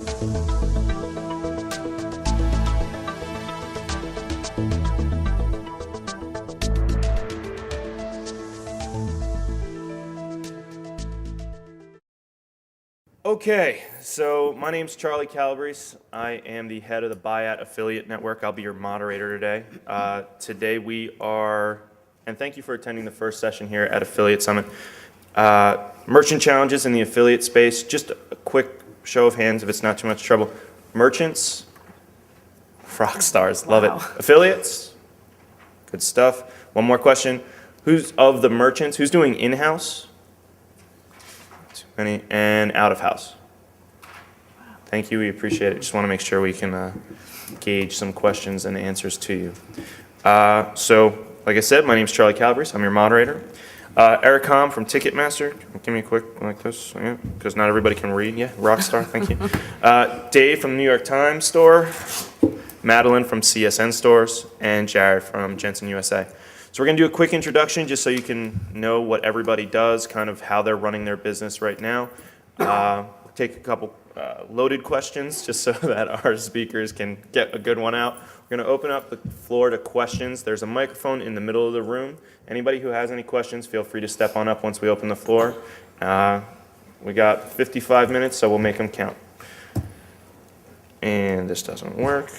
Okay, so my name's Charlie Calabrese. I am the head of the Buyout Affiliate Network. I'll be your moderator today. Today we are, and thank you for attending the first session here at Affiliate Summit. Merchant challenges in the affiliate space. Just a quick show of hands if it's not too much trouble. Merchants, rock stars, love it. Affiliates, good stuff. One more question. Who's of the merchants, who's doing in-house? And out of house. Thank you, we appreciate it. Just want to make sure we can gauge some questions and answers to you. So, like I said, my name is Charlie Calabrese. I'm your moderator. Erik from Ticketmaster. Give me a quick like this, because not everybody can read. Yeah, rock star. Thank you. Dave from the New York Times store. Madeline from CSN Stores, and Jared from Jensen USA. So we're going to do a quick introduction just so you can know what everybody does, kind of how they're running their business right now. Take a couple loaded questions just so that our speakers can get a good one out. We're going to open up the floor to questions. There's a microphone in the middle of the room. Anybody who has any questions, feel free to step on up once we open the floor. We got 55 minutes, so we'll make them count. And this doesn't work.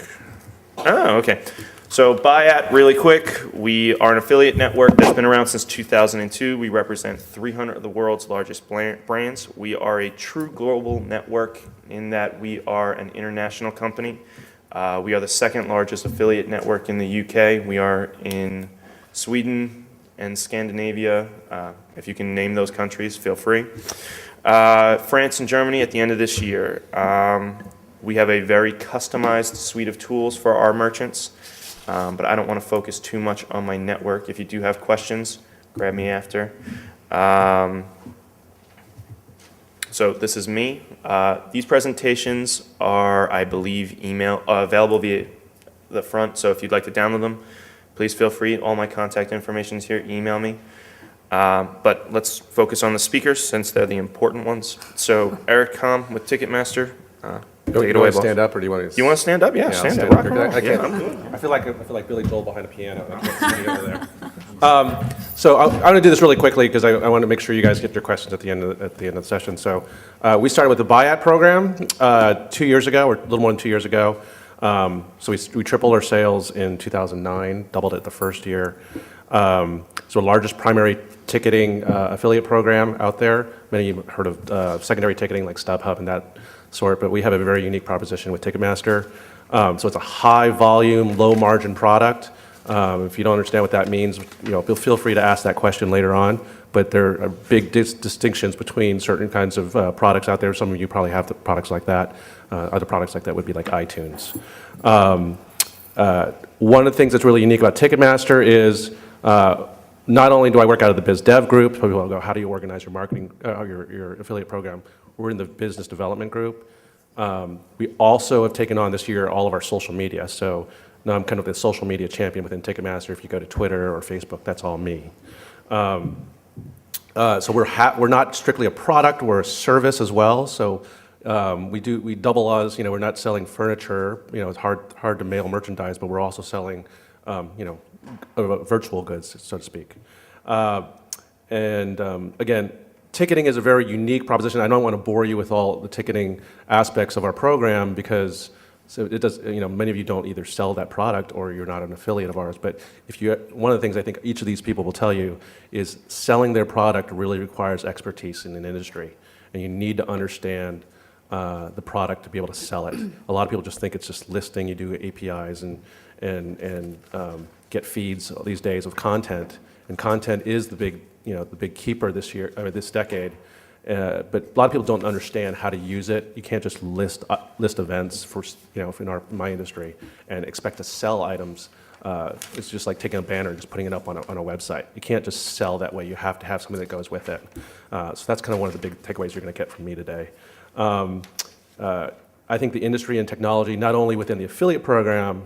Oh, okay. So Buyout, really quick, we are an affiliate network that's been around since 2002. We represent 300 of the world's largest brands. We are a true global network in that we are an international company. We are the second largest affiliate network in the UK. We are in Sweden and Scandinavia. If you can name those countries, feel free. France and Germany at the end of this year. We have a very customized suite of tools for our merchants. But I don't want to focus too much on my network. If you do have questions, grab me after. So this is me. These presentations are, I believe, available via the front. So if you'd like to download them, please feel free. All my contact information is here. Email me. But let's focus on the speakers since they're the important ones. So Erik with Ticketmaster. Take it away, boss. Stand up, or do you want to? You want to stand up? Yeah, stand up. I can't. I'm good. I feel like Billy Joel behind a piano. I can't see over there. So I'm going to do this really quickly because I want to make sure you guys get your questions at the end of the session. So we started with the Buyout Program 2 years ago, or a little more than 2 years ago. So we tripled our sales in 2009, doubled it the first year. So the largest primary ticketing affiliate program out there. Many of you have heard of secondary ticketing like StubHub and that sort, but we have a very unique proposition with Ticketmaster. So it's a high volume, low margin product. If you don't understand what that means, feel free to ask that question later on. But there are big distinctions between certain kinds of products out there. Some of you probably have products like that. Other products like that would be like iTunes. One of the things that's really unique about Ticketmaster is not only do I work out of the biz dev group, people will go, how do you organize your marketing, your affiliate program? We're in the business development group. We also have taken on this year all of our social media. So now I'm kind of the social media champion within Ticketmaster. If you go to Twitter or Facebook, that's all me. So we're not strictly a product, we're a service as well. So we double as, we're not selling furniture. It's hard to mail merchandise, but we're also selling, virtual goods, so to speak. Again, ticketing is a very unique proposition. I don't want to bore you with all the ticketing aspects of our program because it does. Many of you don't either sell that product or you're not an affiliate of ours. But one of the things I think each of these people will tell you is selling their product really requires expertise in an industry, and you need to understand the product to be able to sell it. A lot of people just think it's just listing. You do APIs and get feeds these days of content, and content is the big keeper this decade. But a lot of people don't understand how to use it. You can't just list events for in my industry and expect to sell items. It's just like taking a banner and just putting it up on a website. You can't just sell that way. You have to have something that goes with it. So that's kind of one of the big takeaways you're going to get from me today. I think the industry and technology, not only within the affiliate programs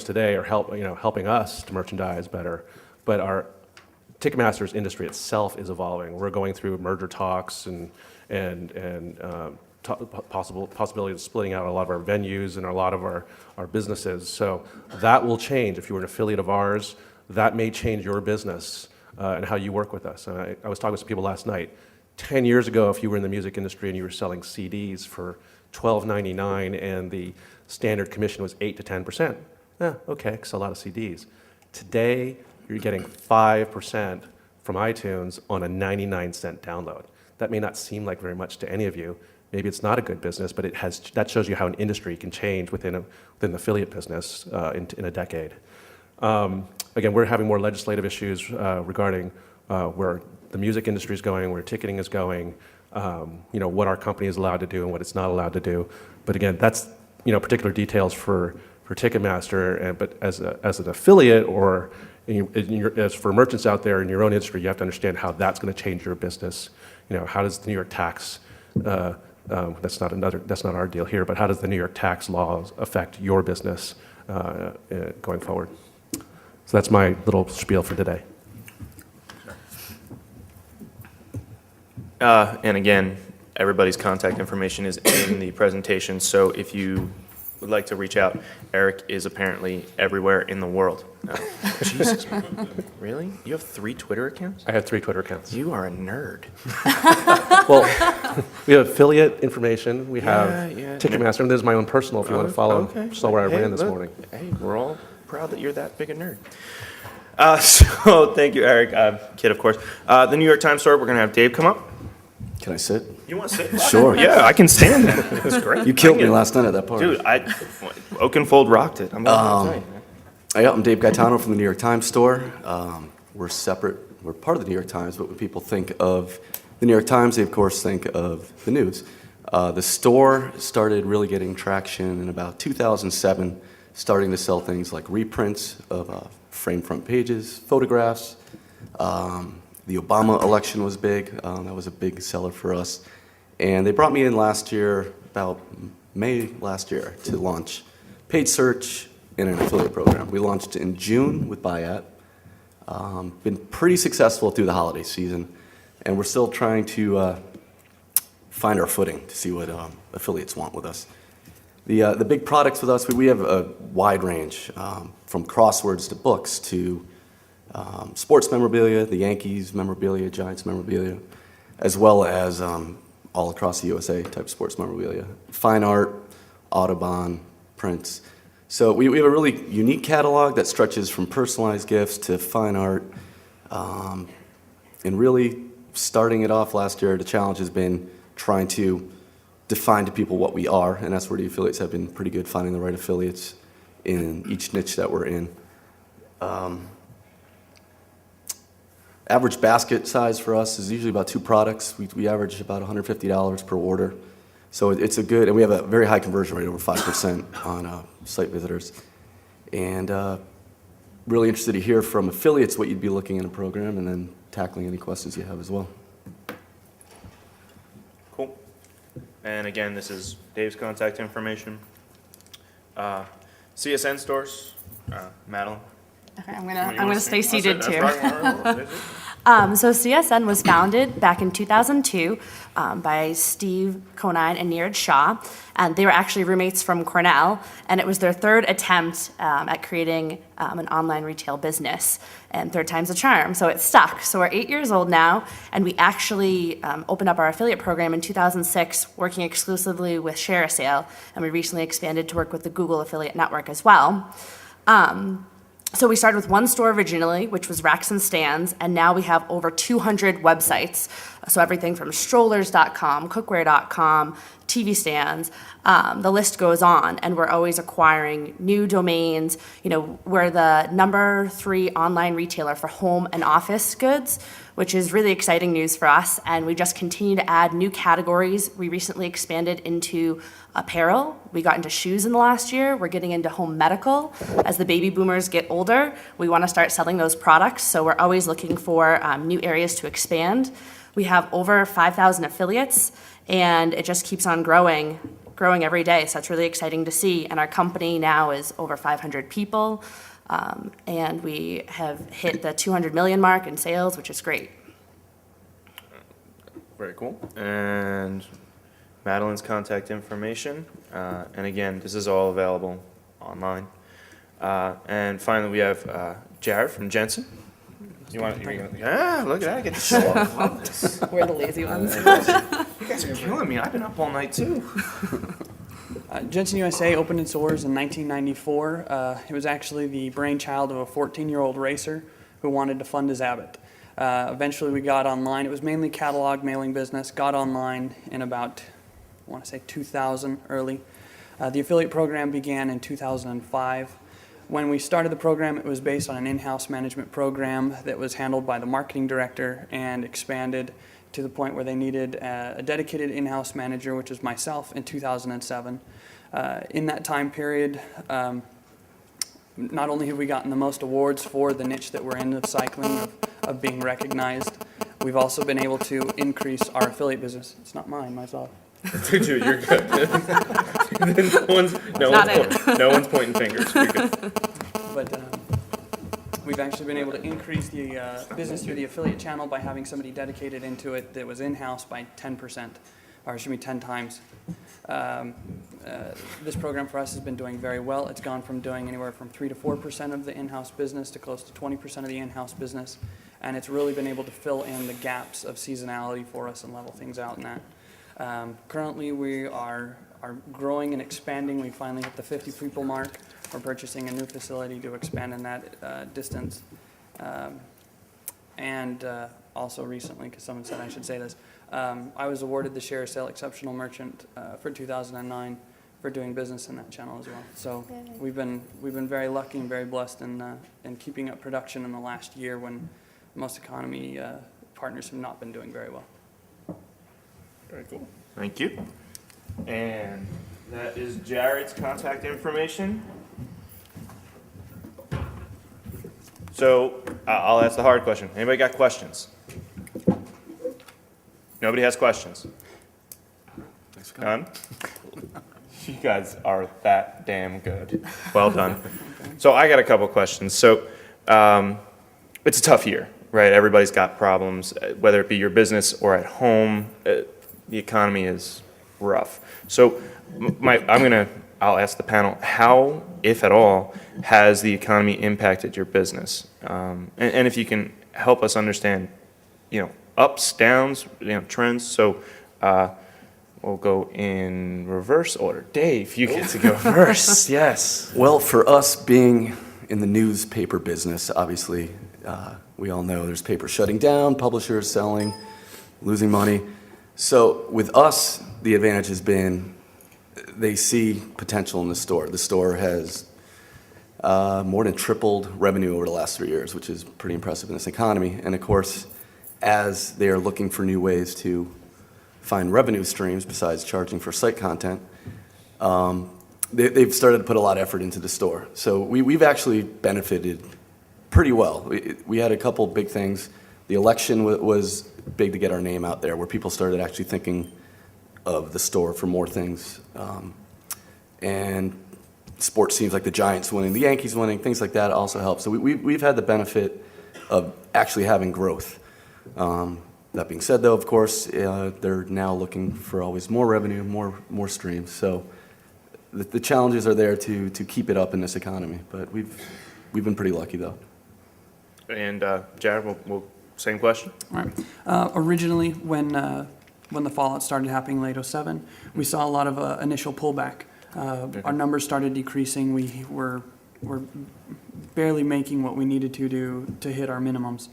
today are helping us to merchandise better, but our Ticketmaster's industry itself is evolving. We're going through merger talks and possibility of splitting out a lot of our venues and a lot of our businesses. So that will change. If you were an affiliate of ours, that may change your business and how you work with us. And I was talking with some people last night. 10 years ago, if you were in the music industry and you were selling CDs for $12.99 and the standard commission was 8 to 10%, okay, sell a lot of CDs. Today, you're getting 5% from iTunes on a 99-cent download. That may not seem like very much to any of you. Maybe it's not a good business, but that shows you how an industry can change within the affiliate business in a decade. Again, we're having more legislative issues regarding where the music industry is going, where ticketing is going, what our company is allowed to do and what it's not allowed to do. But again, that's particular details for Ticketmaster. But as an affiliate or as for merchants out there in your own industry, you have to understand how that's going to change your business. How does the New York tax that's not our deal here, but how does the New York tax laws affect your business going forward? So that's my little spiel for today. And again, everybody's contact information is in the presentation, so if you would like to reach out, Erik is apparently everywhere in the world. Jesus, really? You have 3 Twitter accounts? I have 3 Twitter accounts. You are a nerd. Well, we have affiliate information. We have yeah. Ticketmaster, and there's my own personal if you want to follow. Okay. Saw where I ran this look, morning. Hey, we're all proud that you're that big a nerd. So thank you, Erik. Kid, of course. The New York Times store, we're going to have Dave come up. Can I sit? You want to sit? Sure. Yeah, I can stand that. That's great. You killed me last night at that party. Dude, Oakenfold rocked it. I'm gonna tell you, man. I'm Dave Gaetano from the New York Times store. We're separate. We're part of the New York Times, but when people think of the New York Times, they of course think of the news. The store started really getting traction in about 2007, starting to sell things like reprints of framed front pages, photographs. The Obama election was big. That was a big seller for us. And they brought me in last year, about May last year, to launch paid search in an affiliate program. We launched in June with Buyout. Been pretty successful through the holiday season. And we're still trying to find our footing to see what affiliates want with us. The big products with us, we have a wide range, from crosswords to books to sports memorabilia, the Yankees memorabilia, Giants memorabilia, as well as all across the USA type sports memorabilia, fine art, Audubon, prints. So we have a really unique catalog that stretches from personalized gifts to fine art. And really starting it off last year, the challenge has been trying to define to people what we are, and that's where the affiliates have been pretty good, finding the right affiliates in each niche that we're in. Average basket size for us is usually about 2 products. We average about $150 per order. So it's a good, and we have a very high conversion rate, over 5% on site visitors. And really interested to hear from affiliates what you'd be looking in a program, and then tackling any questions you have as well. Cool. And again, this is Dave's contact information. CSN stores, Madeline. Okay, I'm gonna stay seated too. Too. So CSN was founded back in 2002 by Steve Conine and Neeraj Shah, and they were actually roommates from Cornell, and it was their 3rd attempt at creating an online retail business, and 3rd time's a charm, so it stuck. So we're 8 years old now, and we actually opened up our affiliate program in 2006, working exclusively with ShareASale, and we recently expanded to work with the Google Affiliate Network as well. So we started with 1 store originally, which was Racks and Stands, and now we have over 200 websites. So everything from strollers.com, cookware.com, TV stands, the list goes on, and we're always acquiring new domains. We're the number 3 online retailer for home and office goods, which is really exciting news for us, and we just continue to add new categories. We recently expanded into apparel. We got into shoes in the last year. We're getting into home medical. As the baby boomers get older, we want to start selling those products, so we're always looking for new areas to expand. We have over 5,000 affiliates, and it just keeps on growing every day, so it's really exciting to see. And our company now is over 500 people, and we have hit the 200 million mark in sales, which is great. Very cool. And Madeline's contact information. And again, this is all available online. And finally, we have Jared from Jensen. You want to, look at that, I get to show off. I love this. We're the lazy ones. You guys are killing me. I've been up all night too. Jensen USA opened its doors in 1994. It was actually the brainchild of a 14-year-old racer who wanted to fund his Abbott. Eventually we got online. It was mainly catalog mailing business. Got online in about, I want to say 2000 early. The affiliate program began in 2005. When we started the program, it was based on an in-house management program that was handled by the marketing director and expanded to the point where they needed a dedicated in-house manager, which was myself, in 2007. In that time period, not only have we gotten the most awards for the niche that we're in of cycling, of being recognized, we've also been able to increase our affiliate business. It's not mine, myself. Dude, you're good. no one's pointing fingers. You're good. But we've actually been able to increase the business through the affiliate channel by having somebody dedicated into it that was in-house by 10%, or excuse me, 10 times. This program for us has been doing very well. It's gone from doing anywhere from 3 to 4% of the in-house business to close to 20% of the in-house business, and it's really been able to fill in the gaps of seasonality for us and level things out in that. Currently, we are growing and expanding. We finally hit the 50 people mark. We're purchasing a new facility to expand in that distance. And also recently, because someone said I should say this, I was awarded the Share Sale Exceptional Merchant for 2009 for doing business in that channel as well. So we've been very lucky and very blessed in keeping up production in the last year when most economy partners have not been doing very well. Very cool. Thank you. And that is Jared's contact information. So I'll ask the hard question. Anybody got questions? Nobody has questions? None? You guys are that damn good. Well done. So I got a couple questions. So it's a tough year, right? Everybody's got problems, whether it be your business or at home. The economy is rough. So I'll ask the panel, how, if at all, has the economy impacted your business? And if you can help us understand, ups, downs, trends. So we'll go in reverse order. Dave, you get to go first. Yes. Well, for us being in the newspaper business, obviously, we all know there's paper shutting down, publishers selling, losing money. So with us, the advantage has been they see potential in the store. The store has more than tripled revenue over the last 3 years, which is pretty impressive in this economy. And of course, as they are looking for new ways to find revenue streams besides charging for site content, they've started to put a lot of effort into the store. So we've actually benefited pretty well. We had a couple big things. The election was big to get our name out there, where people started actually thinking of the store for more things. And sports teams like the Giants winning, the Yankees winning, things like that also help. So we've had the benefit of actually having growth. That being said, though, of course, they're now looking for always more revenue, more streams. So the challenges are there to keep it up in this economy. But we've been pretty lucky, though. And Jared, we'll same question. All right. Originally, when the fallout started happening late 2007, we saw a lot of initial pullback. Our numbers started decreasing. We were barely making what we needed to hit our minimums.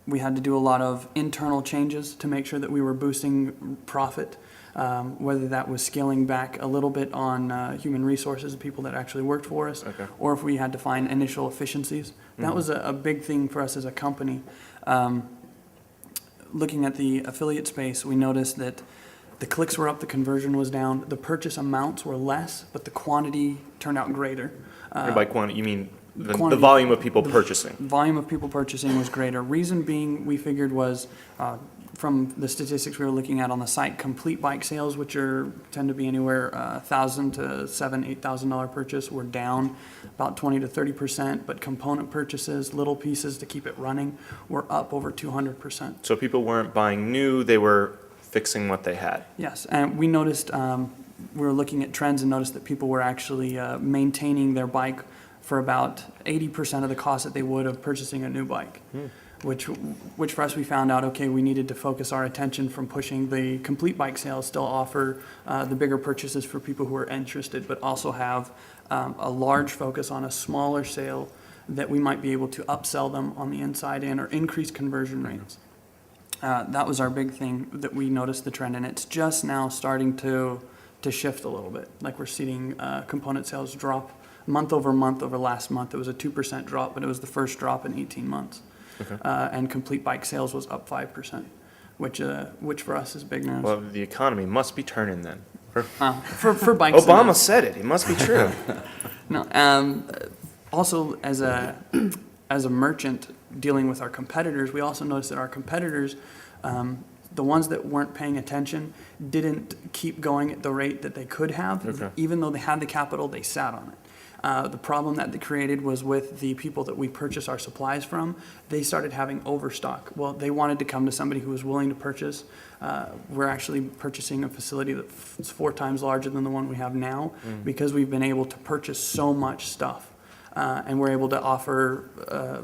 We had to do a lot of internal changes to make sure that we were boosting profit, whether that was scaling back a little bit on human resources, the people that actually worked for us, or if we had to find initial efficiencies. That was a big thing for us as a company. Looking at the affiliate space, we noticed that the clicks were up, the conversion was down, the purchase amounts were less, but the quantity turned out greater. And by quantity, you mean the quantity, volume of people purchasing? Volume of people purchasing was greater. Reason being, we figured was, from the statistics we were looking at on the site, complete bike sales, which tend to be anywhere $1,000 to $7,000, $8,000 purchase, were down about 20 to 30%, but component purchases, little pieces to keep it running, were up over 200%. So people weren't buying new, they were fixing what they had. Yes, and we noticed, we were looking at trends and noticed that people were actually maintaining their bike for about 80% of the cost that they would of purchasing a new bike. Which for us, we found out, okay, we needed to focus our attention from pushing the complete bike sales, still offer the bigger purchases for people who are interested, but also have a large focus on a smaller sale that we might be able to upsell them on the inside in or increase conversion rates. That was our big thing that we noticed the trend, and it's just now starting to shift a little bit. Like we're seeing component sales drop month over last month. It was a 2% drop, but it was the first drop in 18 months. Okay. And complete bike sales was up 5%, which for us is big news. Well, the economy must be turning then. For bikes. Obama said it. It must be true. No. Also, as a merchant dealing with our competitors, we also noticed that our competitors, the ones that weren't paying attention, didn't keep going at the rate that they could have. Okay. Even though they had the capital, they sat on it. The problem that they created was with the people that we purchase our supplies from, they started having overstock. Well, they wanted to come to somebody who was willing to purchase. We're actually purchasing a facility that's 4 times larger than the one we have now because we've been able to purchase so much stuff. And we're able to offer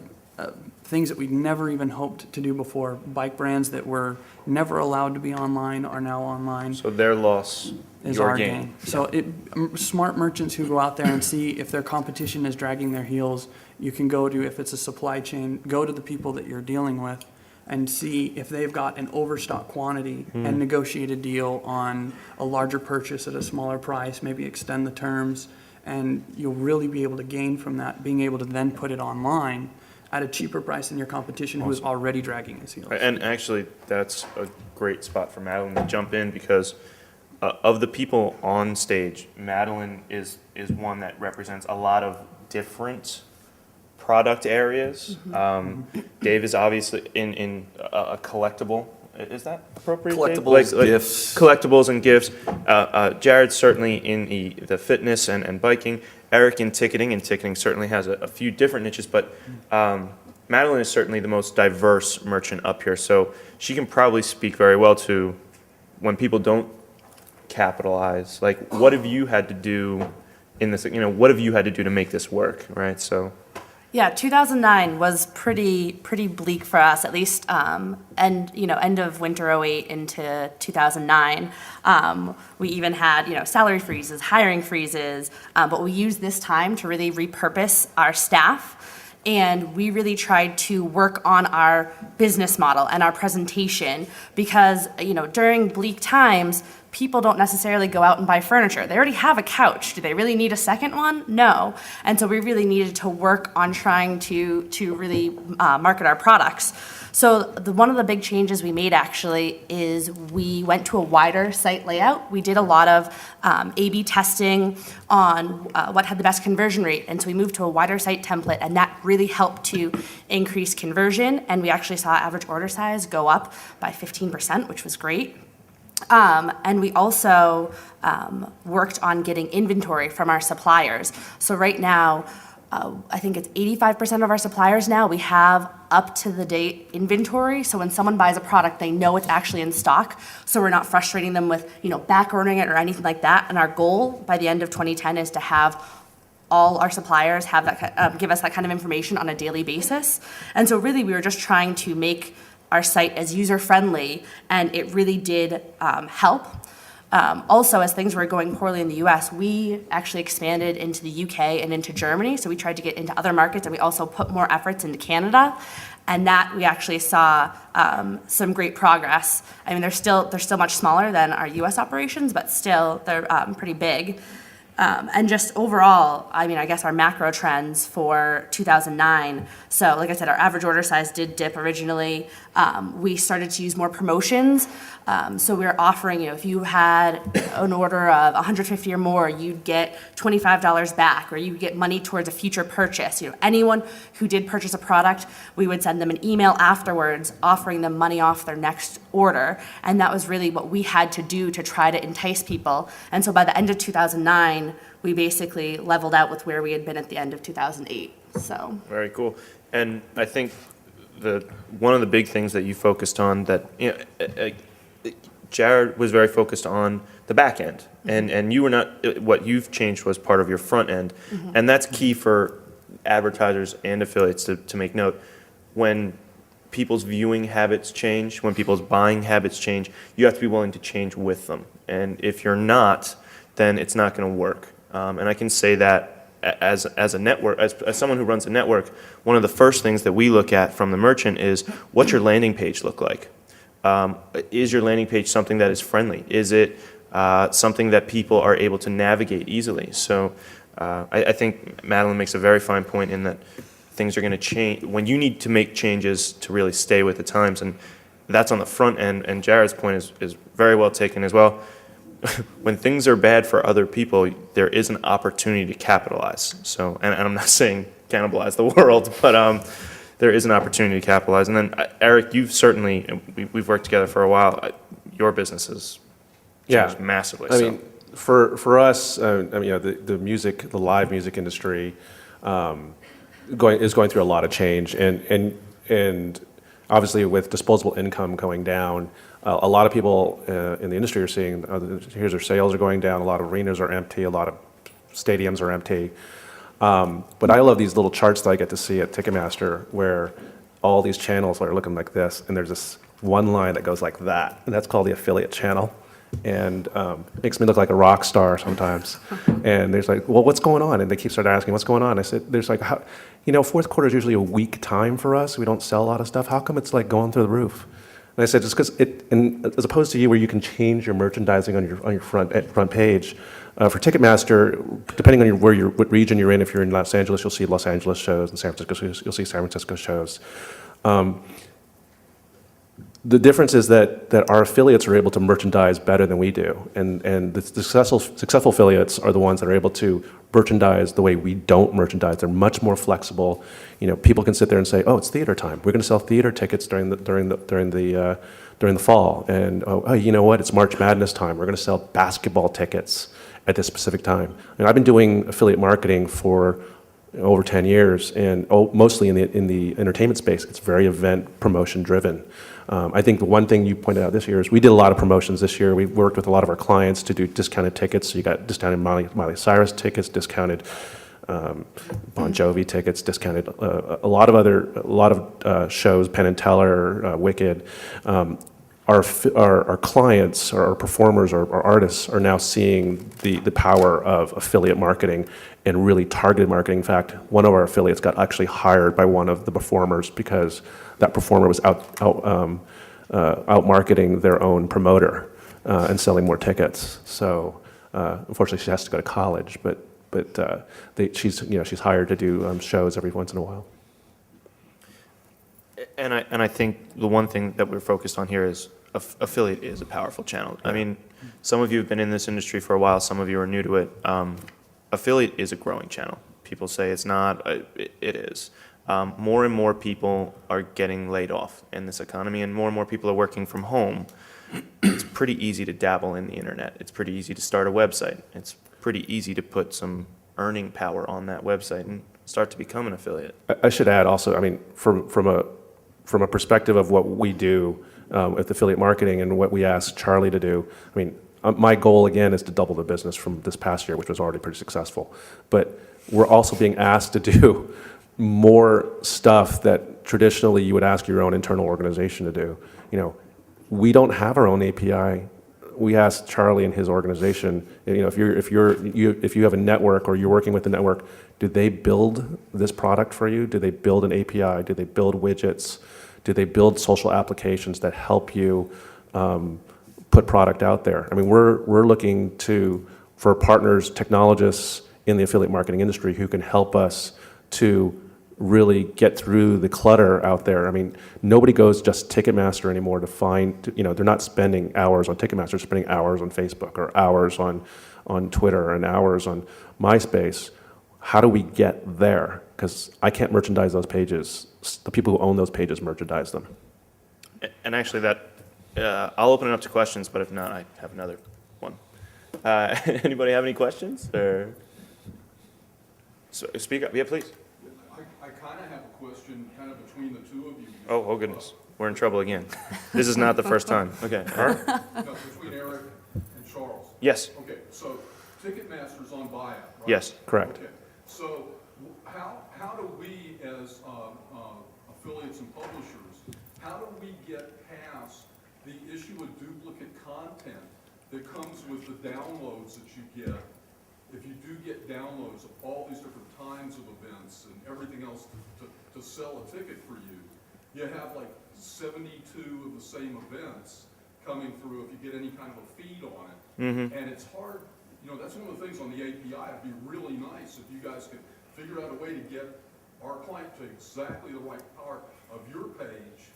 things that we never even hoped to do before. Bike brands that were never allowed to be online are now online. So their loss, Is your our gain. gain. So smart merchants who go out there and see if their competition is dragging their heels, you can go to, if it's a supply chain, go to the people that you're dealing with and see if they've got an overstock quantity and negotiate a deal on a larger purchase at a smaller price, maybe extend the terms, and you'll really be able to gain from that, being able to then put it online at a cheaper price than your competition who is already dragging his heels. And actually, that's a great spot for Madeline to jump in because of the people on stage, Madeline is one that represents a lot of different product areas. Dave is obviously in a collectible. Is that appropriate? Dave? Collectibles, gifts. Collectibles and gifts. Jared's certainly in the fitness and biking. Erik in ticketing, and ticketing certainly has a few different niches, but Madeline is certainly the most diverse merchant up here, so she can probably speak very well to when people don't capitalize. Like, what have you had to do in this? What have you had to do to make this work, right? So. Yeah, 2009 was pretty bleak for us, at least, end of winter '08 into 2009. We even had, salary freezes, hiring freezes, but we used this time to really repurpose our staff, and we really tried to work on our business model and our presentation because, during bleak times, people don't necessarily go out and buy furniture. They already have a couch. Do they really need a second one? No. And so we really needed to work on trying to really market our products. So one of the big changes we made actually is we went to a wider site layout. We did a lot of A/B testing on what had the best conversion rate. And so we moved to a wider site template, and that really helped to increase conversion. And we actually saw average order size go up by 15%, which was great. And we also worked on getting inventory from our suppliers. So right now, I think it's 85% of our suppliers now, we have up-to-the-date inventory. So when someone buys a product, they know it's actually in stock. So we're not frustrating them with, back ordering it or anything like that. And our goal by the end of 2010 is to have all our suppliers have that, give us that kind of information on a daily basis. And so really, we were just trying to make our site as user-friendly, and it really did help. Also, as things were going poorly in the US, we actually expanded into the UK and into Germany, so we tried to get into other markets, and we also put more efforts into Canada, and that we actually saw some great progress. I mean, they're still much smaller than our US operations, but still, they're pretty big. And just overall, I guess our macro trends for 2009. So like I said, our average order size did dip originally. We started to use more promotions. So we were offering, if you had an order of 150 or more, you'd get $25 back, or you'd get money towards a future purchase. Anyone who did purchase a product, we would send them an email afterwards offering them money off their next order. And that was really what we had to do to try to entice people. And so by the end of 2009, we basically leveled out with where we had been at the end of 2008. So Very cool. And I think one of the big things that you focused on that Jared was very focused on the back end, and you were not. What you've changed was part of your front end, and that's key for advertisers and affiliates to make note. When people's viewing habits change, when people's buying habits change, you have to be willing to change with them. And if you're not, then it's not going to work. And I can say that as a network, as someone who runs a network, one of the first things that we look at from the merchant is, what's your landing page look like? Is your landing page something that is friendly? Is it something that people are able to navigate easily? So I think Madeline makes a very fine point in that things are going to change when you need to make changes to really stay with the times, and that's on the front end. And Jared's point is very well taken as well. When things are bad for other people, there is an opportunity to capitalize. So, and I'm not saying cannibalize the world, but there is an opportunity to capitalize. And then Erik, you've certainly, we've worked together for a while. Your business has changed massively. I mean, for us, the live music industry is going through a lot of change, and obviously with disposable income going down, a lot of people in the industry are seeing here's their sales are going down. A lot of arenas are empty. A lot of stadiums are empty. But I love these little charts that I get to see at Ticketmaster where all these channels are looking like this, and there's this one line that goes like that, and that's called the affiliate channel. And makes me look like a rock star sometimes. And there's like, well, what's going on? And they keep starting asking, what's going on? I said, there's like, fourth quarter is usually a weak time for us. We don't sell a lot of stuff. How come it's like going through the roof? And I said, just because and as opposed to you where you can change your merchandising on your front page, for Ticketmaster, depending on what region you're in, if you're in Los Angeles, you'll see Los Angeles shows, and San Francisco, you'll see San Francisco shows. The difference is that our affiliates are able to merchandise better than we do, and the successful affiliates are the ones that are able to merchandise the way we don't merchandise. They're much more flexible. People can sit there and say, "Oh, it's theater time. We're going to sell theater tickets during the fall," and oh, you know what? It's March Madness time. We're going to sell basketball tickets at this specific time. And I've been doing affiliate marketing for over 10 years, and mostly in the entertainment space. It's very event promotion driven. I think the one thing you pointed out this year is we did a lot of promotions this year. We worked with a lot of our clients to do discounted tickets. So you got discounted Miley Cyrus tickets, discounted Bon Jovi tickets, discounted a lot of shows, Penn and Teller, Wicked. Our clients, our performers, our artists are now seeing the power of affiliate marketing and really targeted marketing. In fact, one of our affiliates got actually hired by one of the performers because that performer was out marketing their own promoter and selling more tickets. So unfortunately, she has to go to college, but she's hired to do shows every once in a while. And I think the one thing that we're focused on here is affiliate is a powerful channel. I mean, some of you have been in this industry for a while. Some of you are new to it. Affiliate is a growing channel. People say it's not. It is. More and more people are getting laid off in this economy, and more people are working from home. It's pretty easy to dabble in the internet. It's pretty easy to start a website. It's pretty easy to put some earning power on that website and start to become an affiliate. I should add also, I mean, from a perspective of what we do with affiliate marketing and what we ask Charlie to do, I mean, my goal again is to double the business from this past year, which was already pretty successful. But we're also being asked to do more stuff that traditionally you would ask your own internal organization to do. We don't have our own API. We asked Charlie and his organization, if you have a network or you're working with a network, do they build this product for you? Do they build an API? Do they build widgets? Do they build social applications that help you put product out there? I mean, we're looking for partners, technologists in the affiliate marketing industry who can help us to really get through the clutter out there. I mean, nobody goes just Ticketmaster anymore to find, they're not spending hours on Ticketmaster, they're spending hours on Facebook or hours on Twitter and hours on MySpace. How do we get there? Because I can't merchandise those pages. The people who own those pages merchandise them. And actually I'll open it up to questions, but if not, I have another one. Anybody have any questions? So speak up. Yeah, please. I kind of have a question kind of between the two of you. Oh goodness, we're in trouble again. This is not the first time. Okay, all right. No, between Erik and Charles. Yes, Okay, so Ticketmaster's on buyout, right? yes. Correct. Okay, so how do we as affiliates and publishers, how do we get past the issue of duplicate content that comes with the downloads that you get? If you do get downloads of all these different times of events and everything else to sell a ticket for you, you have like 72 of the same events coming through if you get any kind of a feed on it. And it's hard, that's one of the things on the API. It'd be really nice if you guys could figure out a way to get our client to exactly the right part of your page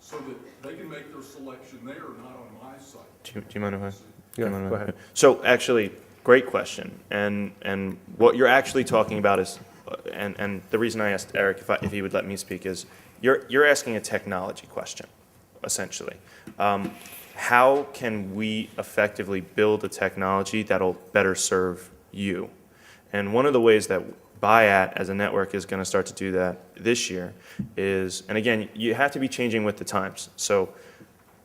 so that they can make their selection there, not on my site. Do you mind if I? Yeah, do you mind if go I- ahead. So actually, great question. And what you're actually talking about is, and the reason I asked Erik if he would let me speak is, you're asking a technology question, essentially. How can we effectively build a technology that'll better serve you? And one of the ways that Buyout as a network is going to start to do that this year is, and again, you have to be changing with the times. So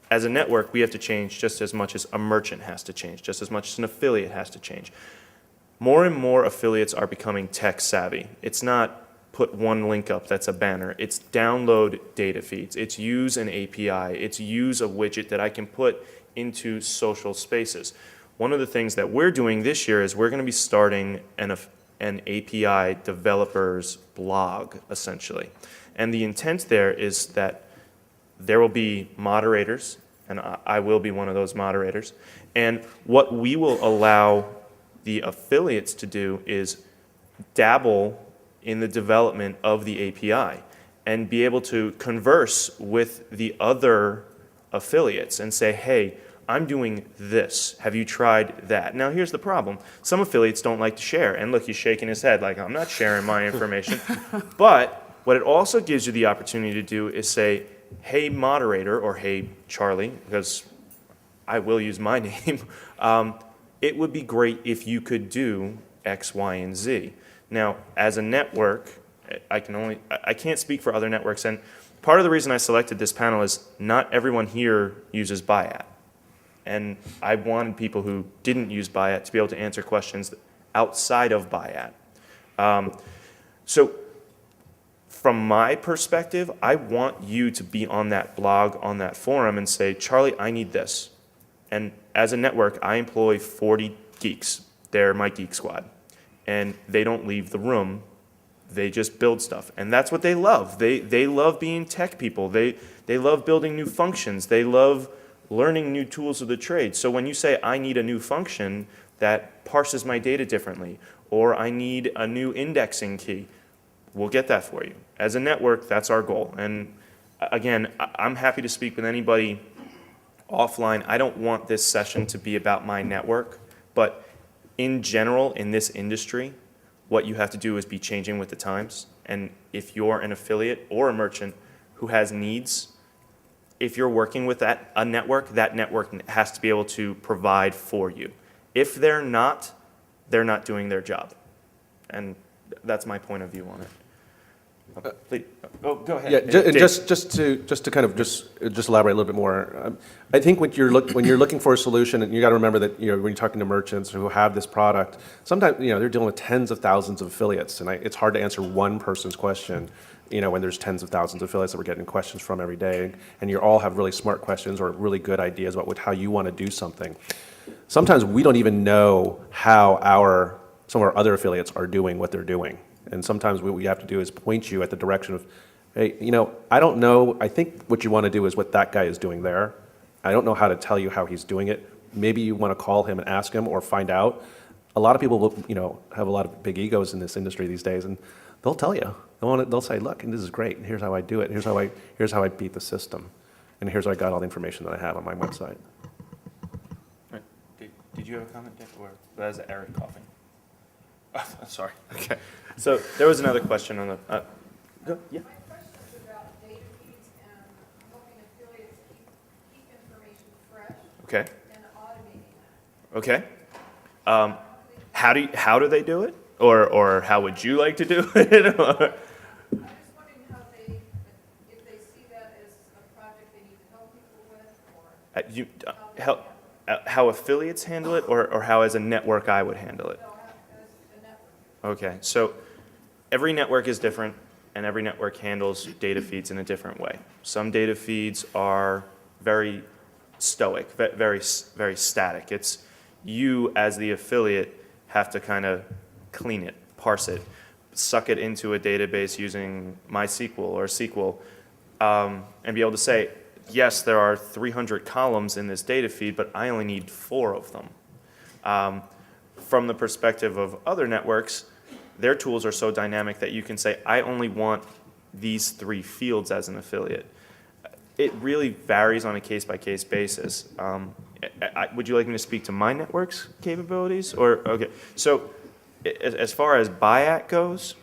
as a network, we have to change just as much as a merchant has to change, just as much as an affiliate has to change. More and more affiliates are becoming tech savvy. It's not put one link up that's a banner. It's download data feeds. It's use an API. It's use a widget that I can put into social spaces. One of the things that we're doing this year is we're going to be starting an API developers blog, essentially. And the intent there is that there will be moderators, and I will be one of those moderators. And what we will allow the affiliates to do is dabble in the development of the API and be able to converse with the other affiliates and say, hey, I'm doing this. Have you tried that? Now, here's the problem. Some affiliates don't like to share. And look, he's shaking his head like, I'm not sharing my information. But what it also gives you the opportunity to do is say, hey, moderator, or hey, Charlie, because I will use my name, it would be great if you could do X, Y, and Z. Now, as a network, I can't speak for other networks, and part of the reason I selected this panel is not everyone here uses Buyout. And I wanted people who didn't use Buyout to be able to answer questions outside of Buyout. So from my perspective, I want you to be on that blog, on that forum, and say, Charlie, I need this. And as a network, I employ 40 geeks. They're my geek squad. And they don't leave the room. They just build stuff. And that's what they love. They love being tech people. They love building new functions. They love learning new tools of the trade. So when you say, I need a new function that parses my data differently, or I need a new indexing key, we'll get that for you. As a network, that's our goal. And again, I'm happy to speak with anybody offline. I don't want this session to be about my network, but in general, in this industry, what you have to do is be changing with the times. And if you're an affiliate or a merchant who has needs, if you're working with a network, that network has to be able to provide for you. If they're not doing their job. And that's my point of view on it. Please, go ahead. Yeah, Dave. just to kind of just elaborate a little bit more. I think when you're looking for a solution, and you got to remember that when you're talking to merchants who have this product, sometimes they're dealing with tens of thousands of affiliates, and it's hard to answer one person's question. When there's tens of thousands of affiliates that we're getting questions from every day, and you all have really smart questions or really good ideas about how you want to do something. Sometimes we don't even know how some of our other affiliates are doing what they're doing. And sometimes what we have to do is point you at the direction of, hey, I don't know. I think what you want to do is what that guy is doing there. I don't know how to tell you how he's doing it. Maybe you want to call him and ask him or find out. A lot of people will, have a lot of big egos in this industry these days, and they'll tell you. They'll say, look, and this is great, and here's how I do it. Here's how I beat the system, and here's how I got all the information that I have on my website. Right. Did you have a comment, Dick, or was that Erik coughing? Oh, sorry. Okay. So there was another question on the. Yeah. My question is about data feeds and helping affiliates keep information fresh Okay. and automating that. Okay. How do they do it, or how would you like to do it? Or- I'm just wondering how if they see that How affiliates handle it, or how as a network I would handle it? Okay, so every network is different, and every network handles data feeds in a different way. Some data feeds are very stoic, very static. It's you as the affiliate have to kind of clean it, parse it, suck it into a database using MySQL or SQL, and be able to say, yes, there are 300 columns in this data feed, but I only need 4 of them. From the perspective of other networks, their tools are so dynamic that you can say, I only want these 3 fields as an affiliate. It really varies on a case-by-case basis. Would you like me to speak to my network's capabilities? Okay, so as far as Buyout goes,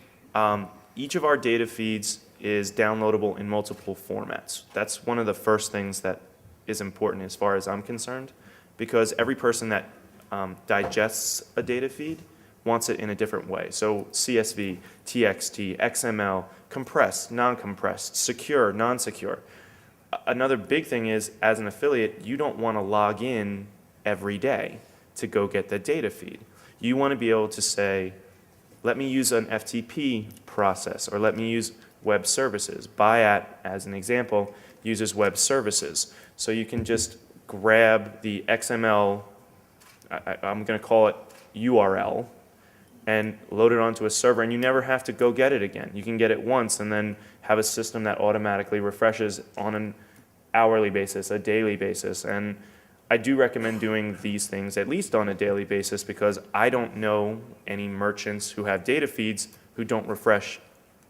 each of our data feeds is downloadable in multiple formats. That's one of the first things that is important as far as I'm concerned, because every person that digests a data feed wants it in a different way. So CSV, TXT, XML, compressed, non-compressed, secure, non-secure. Another big thing is, as an affiliate, you don't want to log in every day to go get the data feed. You want to be able to say, let me use an FTP process, or let me use web services. Buyout, as an example, uses web services. So you can just grab the XML, I'm going to call it URL, and load it onto a server, and you never have to go get it again. You can get it once and then have a system that automatically refreshes on an hourly basis, a daily basis. And I do recommend doing these things at least on a daily basis, because I don't know any merchants who have data feeds who don't refresh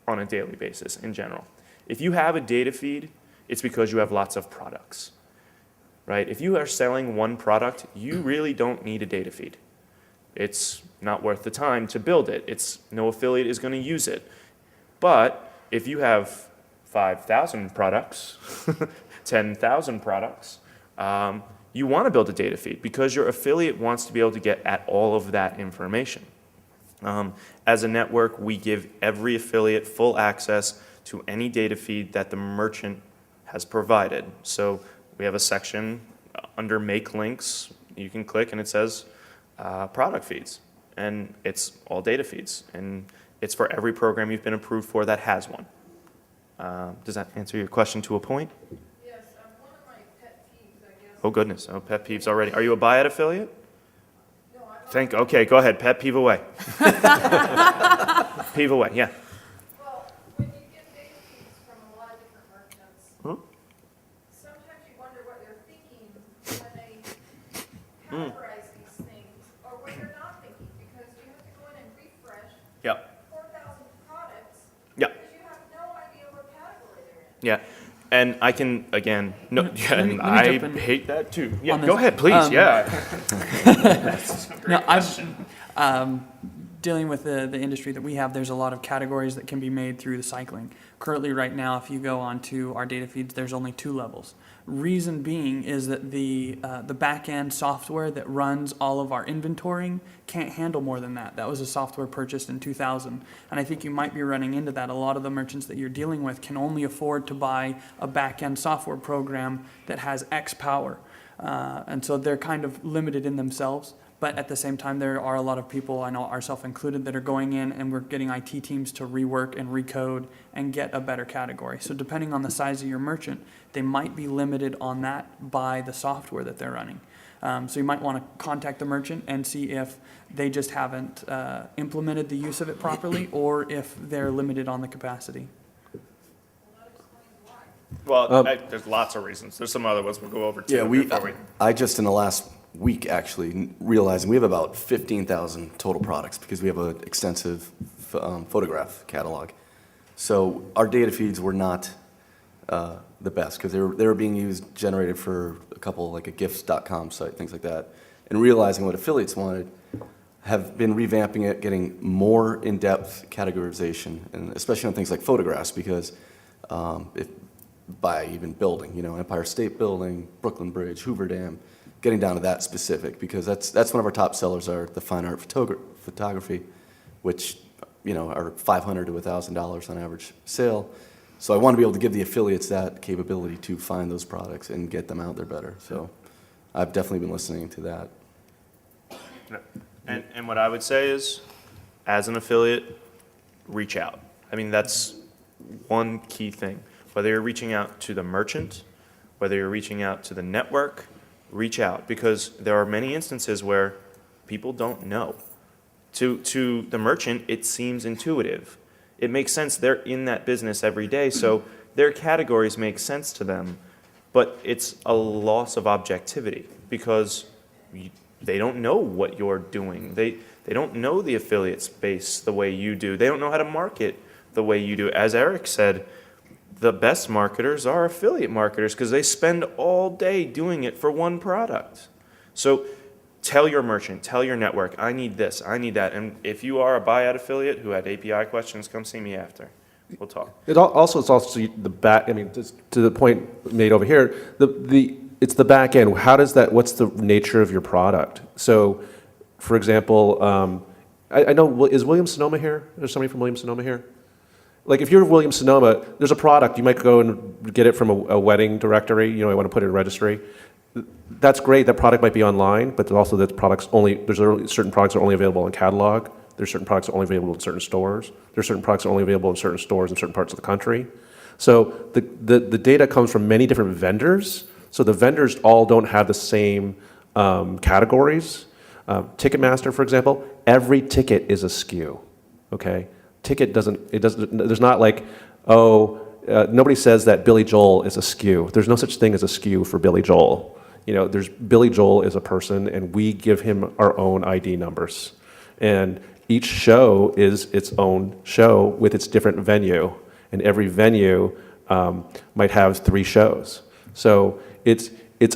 on a daily basis in general. If you have a data feed, it's because you have lots of products, right? If you are selling one product, you really don't need a data feed. It's not worth the time to build it. No affiliate is going to use it. But if you have 5,000 products, 10,000 products, you want to build a data feed because your affiliate wants to be able to get at all of that information. As a network, we give every affiliate full access to any data feed that the merchant has provided. So we have a section under Make Links. You can click and it says product feeds. And it's all data feeds. And it's for every program you've been approved for that has one. Does that answer your question to a point? Yes, one of my pet peeves, I guess. Oh, goodness. Oh, pet peeves already. Are you a Buyout affiliate? No, I'm not. Okay, go ahead. Pet peeve away. Peeve away, yeah. Well, when you get data feeds from a lot of different merchants, sometimes you wonder what they're thinking when they categorize these things, or what they're not thinking, because you have to go in and refresh Yep. 4,000 products, Yep. because you have no idea what category they're in. Yeah. And I can, again, no, yeah, let me and I jump in hate that too. Yeah, on go this. ahead, please, yeah. Now, I've dealing with the industry that we have, there's a lot of categories that can be made through the cycling. Currently, right now, if you go onto our data feeds, there's only 2 levels. Reason being is that the back-end software that runs all of our inventorying can't handle more than that. That was a software purchased in 2000, and I think you might be running into that. A lot of the merchants that you're dealing with can only afford to buy a back-end software program that has X power, and so they're kind of limited in themselves. But at the same time, there are a lot of people, I know ourselves included, that are going in and we're getting IT teams to rework and recode and get a better category. So depending on the size of your merchant, they might be limited on that by the software that they're running. So you might want to contact the merchant and see if they just haven't implemented the use of it properly, or if they're limited on the capacity. Well, there's lots of reasons. There's some other ones we'll go over too. Yeah, I just in the last week actually realizing we have about 15,000 total products because we have an extensive photograph catalog. So our data feeds were not the best because they were being generated for a couple, like a gifts.com site, things like that. And realizing what affiliates wanted, have been revamping it, getting more in-depth categorization, and especially on things like photographs, because by even building, Empire State Building, Brooklyn Bridge, Hoover Dam, getting down to that specific, because that's one of our top sellers, are the fine art photography, which are $500 to $1,000 on average sale. So I want to be able to give the affiliates that capability to find those products and get them out there better. So I've definitely been listening to that. And what I would say is, as an affiliate, reach out. I mean, that's one key thing. Whether you're reaching out to the merchant, whether you're reaching out to the network, reach out, because there are many instances where people don't know. To the merchant, it seems intuitive. It makes sense. They're in that business every day, so their categories make sense to them. But it's a loss of objectivity because they don't know what you're doing. They don't know the affiliate space the way you do. They don't know how to market the way you do. As Erik said, the best marketers are affiliate marketers because they spend all day doing it for one product. So tell your merchant, tell your network, I need this, I need that. And if you are a buyout affiliate who had API questions, come see me after. We'll talk. It's also the back. I mean, just to the point made over here, it's the back end. What's the nature of your product? So, for example, I know, is Williams-Sonoma here? There's somebody from Williams-Sonoma here? Like, if you're Williams-Sonoma, there's a product, you might go and get it from a wedding directory, you want to put it in a registry. That's great, that product might be online, but also that there's certain products that are only available in catalog. There's certain products that are only available in certain stores. There's certain products that are only available in certain stores in certain parts of the country. So the data comes from many different vendors. So the vendors all don't have the same categories. Ticketmaster, for example, every ticket is a SKU, okay? There's not like, nobody says that Billy Joel is a SKU. There's no such thing as a SKU for Billy Joel. Billy Joel is a person, and we give him our own ID numbers. And each show is its own show with its different venue, and every venue might have 3 shows. So it's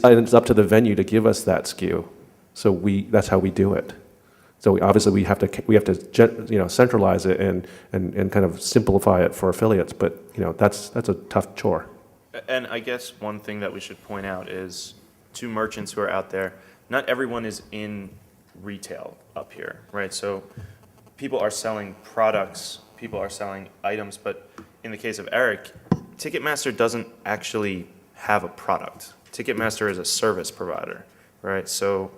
up to the venue to give us that SKU. So that's how we do it. So obviously we have to centralize it and kind of simplify it for affiliates. But that's a tough chore. And I guess one thing that we should point out is to merchants who are out there, not everyone is in retail up here, right? So people are selling products, people are selling items, but in the case of Erik, Ticketmaster doesn't actually have a product. Ticketmaster is a service provider, right? So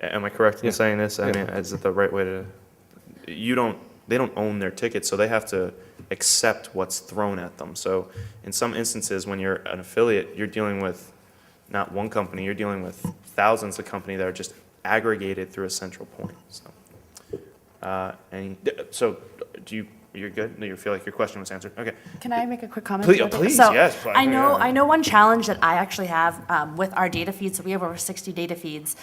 am I correct in saying this? I mean, is it the right way to? They don't own their tickets, so they have to accept what's thrown at them. So in some instances, when you're an affiliate, you're dealing with not one company, you're dealing with thousands of companies that are just aggregated through a central point. So, you're good? No, you feel like your question was answered? Okay. Can I make a quick comment? Please, So yes. I know one challenge that I actually have with our data feeds. So we have over 60 data feeds,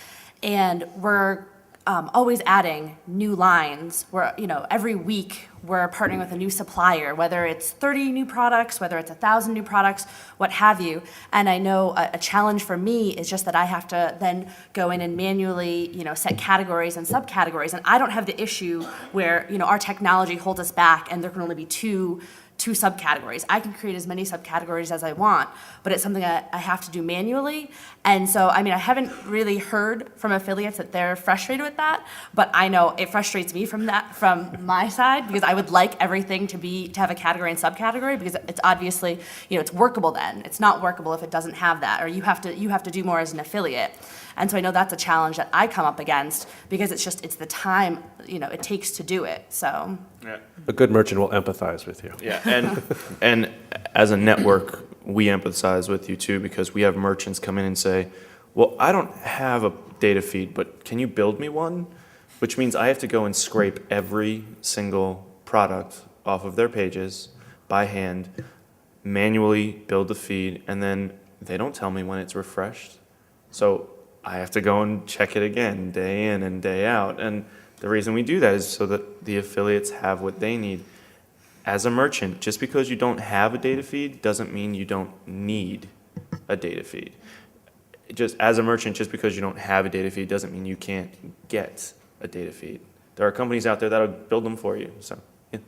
and we're always adding new lines. We're, every week we're partnering with a new supplier, whether it's 30 new products, whether it's 1,000 new products, what have you. And I know a challenge for me is just that I have to then go in and manually, set categories and subcategories. And I don't have the issue where, our technology holds us back and there can only be two subcategories. I can create as many subcategories as I want, but it's something that I have to do manually. And so, I haven't really heard from affiliates that they're frustrated with that, but I know it frustrates me from my side, because I would like everything to have a category and subcategory, because it's obviously, it's workable then. It's not workable if it doesn't have that, or you have to do more as an affiliate. And so I know that's a challenge that I come up against, because it's the time, it takes to do it, so. Yeah. A good merchant will empathize with you. Yeah, and as a network, we empathize with you too, because we have merchants come in and say, well, I don't have a data feed, but can you build me one? Which means I have to go and scrape every single product off of their pages by hand, manually build the feed, and then they don't tell me when it's refreshed. So I have to go and check it again, day in and day out. And the reason we do that is so that the affiliates have what they need. As a merchant, just because you don't have a data feed doesn't mean you don't need a data feed. Just as a merchant, just because you don't have a data feed doesn't mean you can't get a data feed. There are companies out there that'll build them for you. So, yeah.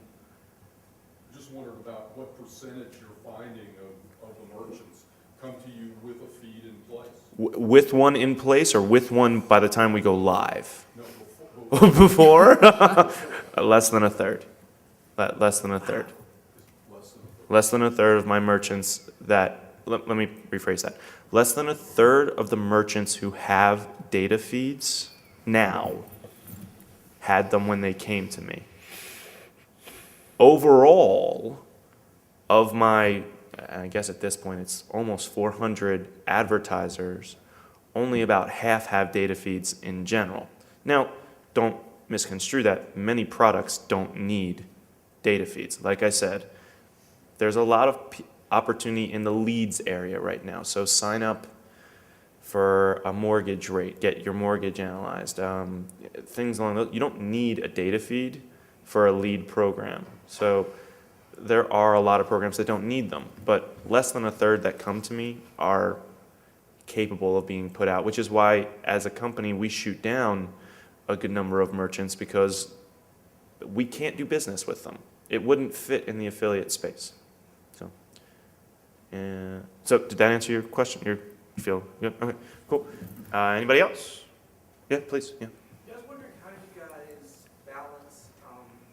Just wondered about what percentage you're finding of the merchants come to you with a feed in place? With one in place, or with one by the time we go live? No, Before? Less than a third. Less than a third. Less than a third of my merchants let me rephrase that. less than a third of the merchants who have data feeds now had them when they came to me. Overall, of my, I guess at this point it's almost 400 advertisers, only about half have data feeds in general. Now, don't misconstrue that. Many products don't need data feeds. Like I said, there's a lot of opportunity in the leads area right now. So sign up for a mortgage rate, get your mortgage analyzed, things along those. You don't need a data feed for a lead program. So there are a lot of programs that don't need them, but less than a third that come to me are capable of being put out, which is why as a company we shoot down a good number of merchants because we can't do business with them. It wouldn't fit in the affiliate space. So did that answer your question? You feel good? Okay, cool. Anybody else? Yeah, please. Yeah. I was wondering how you guys balance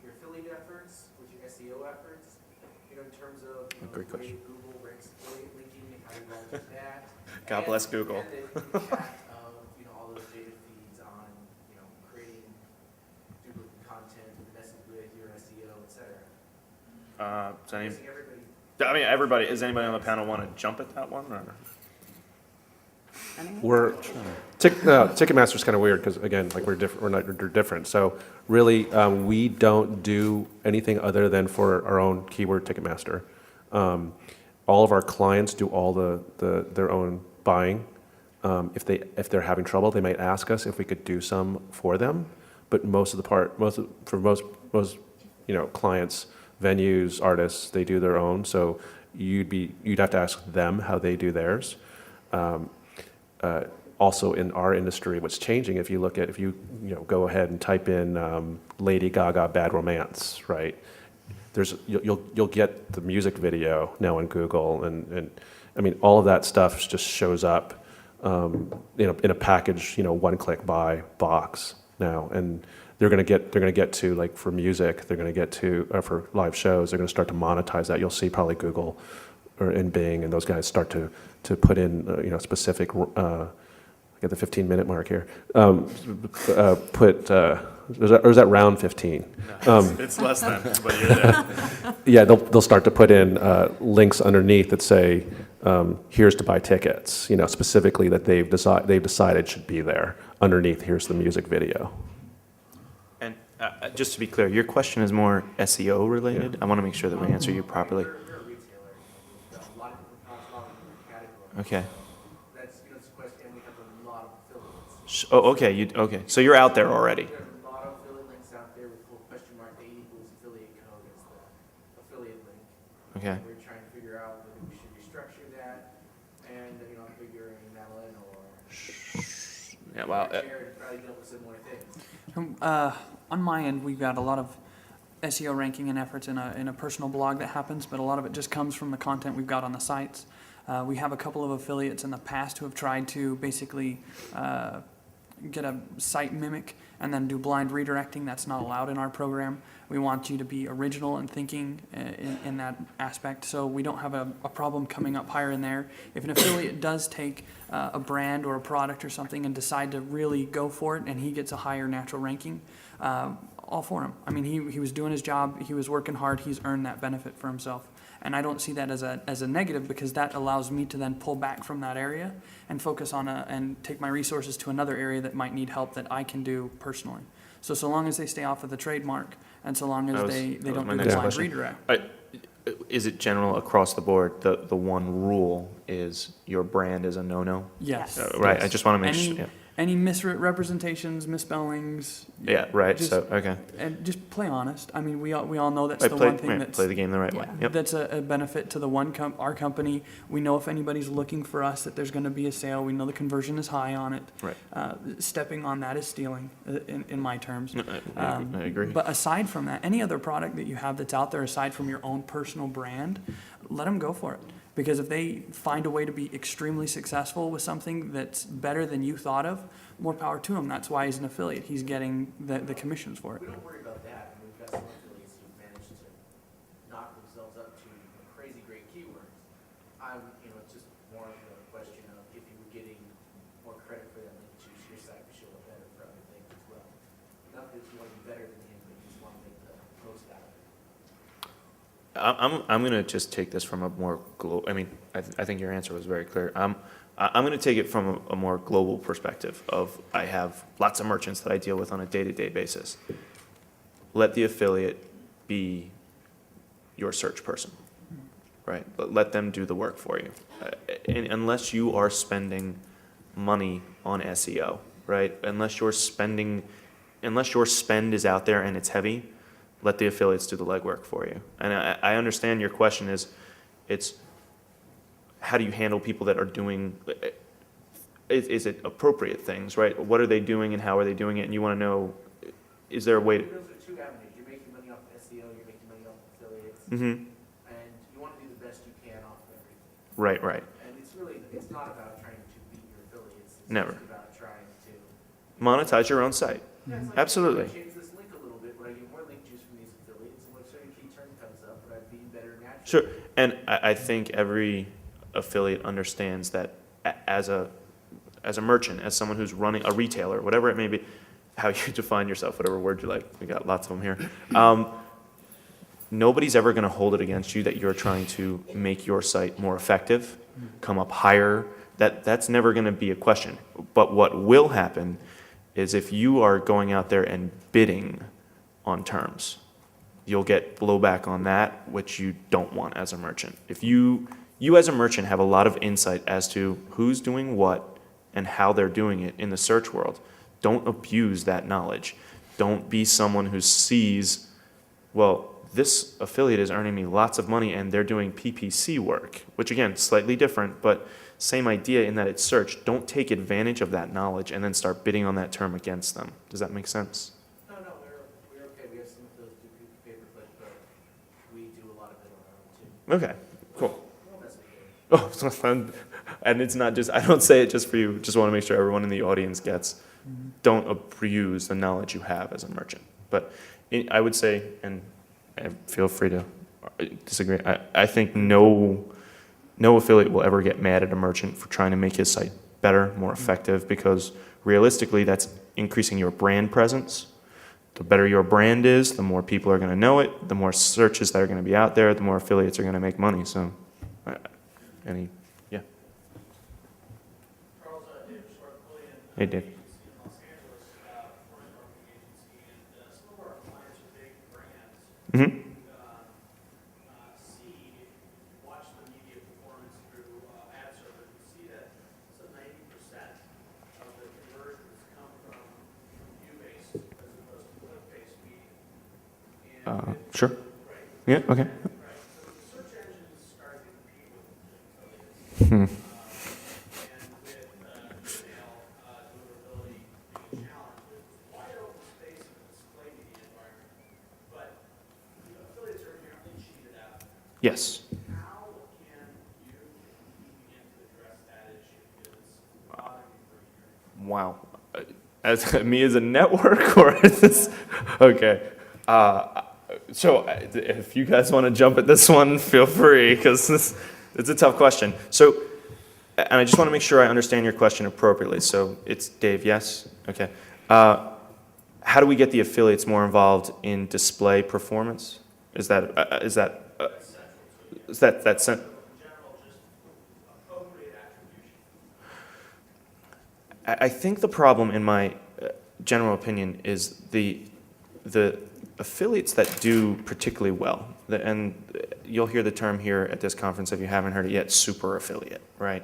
your affiliate efforts with your SEO efforts, in terms of Great the way question. Google ranks affiliate linking and how you balance that. God bless Google. And the impact of all those data feeds on creating duplicate content, messing with your SEO, etc. Guessing everybody. I mean, everybody. Does anybody on the panel want to jump at that one? Or? We're Ticketmaster is kind of weird because again, like we're different. So really, we don't do anything other than for our own keyword Ticketmaster. All of our clients do all their own buying. If they're having trouble, they might ask us if we could do some for them. But most clients, venues, artists, they do their own. So you'd have to ask them how they do theirs. Also in our industry, what's changing, if you go ahead and type in Lady Gaga Bad Romance, right? You'll get the music video now on Google, and I mean all of that stuff just shows up in a package, one-click buy box now, and they're going to get to, like for music, they're going to get to for live shows, they're going to start to monetize that. You'll see probably Google or in Bing and those guys start to put in specific. I get the 15-minute mark here. Or is that round 15? It's less than, but you're there. Yeah, they'll start to put in links underneath that say, "Here's to buy tickets." Specifically that they've decided should be there. Underneath, here's the music video. And just to be clear, your question is more SEO related. I want to make sure that we answer you properly. You're a retailer. A lot of different products, a lot of different categories. Okay. That's it's a question, and we have a lot of affiliates. Oh, okay. Okay. So you're out there already. There's a lot of affiliate links out there with little question mark A equals affiliate code as the affiliate link. Okay. We're trying to figure out whether we should restructure that and figuring that in or Yeah. Well. Jared probably dealt with similar things. On my end, we've got a lot of SEO ranking and efforts in a personal blog that happens, but a lot of it just comes from the content we've got on the sites. We have a couple of affiliates in the past who have tried to basically get a site mimic and then do blind redirecting. That's not allowed in our program. We want you to be original and thinking in that aspect, so we don't have a problem coming up higher in there. If an affiliate does take a brand or a product or something and decide to really go for it and he gets a higher natural ranking, all for him. I mean, he was doing his job, he was working hard, he's earned that benefit for himself. And I don't see that as a negative because that allows me to then pull back from that area and focus on and take my resources to another area that might need help that I can do personally. So long as they stay off of the trademark and so long as they don't do the blind redirect. Is it general across the board? The one rule is your brand is a no-no? Yes. Right. Yes. I just want to make sure. Yeah. Any misrepresentations, misspellings. Yeah. Right. Just, Okay. And just play honest. I mean, we all know that's one thing that's play the game the right way. Yep. that's a benefit to our company. We know if anybody's looking for us that there's going to be a sale. We know the conversion is high on it. Right. Stepping on that is stealing, in my terms. I agree. But aside from that, any other product that you have that's out there aside from your own personal brand, let them go for it. Because if they find a way to be extremely successful with something that's better than you thought of, more power to him. That's why he's an affiliate. He's getting the commissions for it. We don't worry about that. We've got some affiliates who've managed to knock themselves up to crazy great keywords. It's just more of a question of better than him, but you just want to make the most out of it. I'm going to just take this from a more global, I think your answer was very clear. I'm going to take it from a more global perspective of I have lots of merchants that I deal with on a day-to-day basis. Let the affiliate be your search person, right? But let them do the work for you. And unless you are spending money on SEO, right? Unless your spend is out there and it's heavy, let the affiliates do the legwork for you. And I understand your question it's how do you handle people that are doing, is it appropriate things, right? What are they doing and how are they doing it? And you want to know, is there a way to, Those are two avenues. You're making money off SEO, you're making money off affiliates, mm-hmm, and you want to do the best you can off of everything. right. And it's not about trying to beat your affiliates. It's Never. just about trying to Monetize your own site. Yeah, it's like, Absolutely. I change this link a little bit, but I get more link juice from these affiliates, and let's say your key term comes up, but I'd be better naturally. Sure, and I think every affiliate understands that as a merchant, as someone who's running a retailer, whatever it may be, how you define yourself, whatever word you like, we got lots of them here. Nobody's ever going to hold it against you that you're trying to make your site more effective, come up higher. That's never going to be a question. But what will happen is if you are going out there and bidding on terms, you'll get blowback on that, which you don't want as a merchant. If you as a merchant have a lot of insight as to who's doing what and how they're doing it in the search world, don't abuse that knowledge. Don't be someone who sees, well, this affiliate is earning me lots of money and they're doing PPC work, which again, slightly different, but same idea in that it's search. Don't take advantage of that knowledge and then start bidding on that term against them. Does that make sense? No, we're okay. We have some of those do pay-per-click, but we do a lot of it on our own too. Okay, cool. That's okay. Oh, so fun. And it's not just, I don't say it just for you, just want to make sure everyone in the audience gets, don't abuse the knowledge you have as a merchant. But I would say, and feel free to disagree, I think no affiliate will ever get mad at a merchant for trying to make his site better, more effective, because realistically that's increasing your brand presence. The better your brand is, the more people are going to know it, the more searches that are going to be out there, the more affiliates are going to make money. So, yeah. Charles, Dave Schwartz-William, Hey, Dave. agency in Los Angeles, foreign marketing agency, and some of our clients are big brands. Mm-hmm. Watch the media performance through ad server, you see that some 90% of the conversions come from view-based as opposed to click-based media. Sure. Right. Yeah, okay. Right. So the search engines starting to compete with affiliates. And with email deliverability being challenged, there's wide open space in the display media environment, but affiliates are inherently cheated out. Yes. How can you begin to address that issue? Because it's bothering me for years. Wow. As me as a network or is this? Okay. So if you guys want to jump at this one, feel free because it's a tough question. So, and I just want to make sure I understand your question appropriately. So it's Dave, yes? Okay. How do we get the affiliates more involved in display performance? Is that In general, just appropriate attribution. I think the problem, in my general opinion, is the affiliates that do particularly well, and you'll hear the term here at this conference if you haven't heard it yet, super affiliate, right?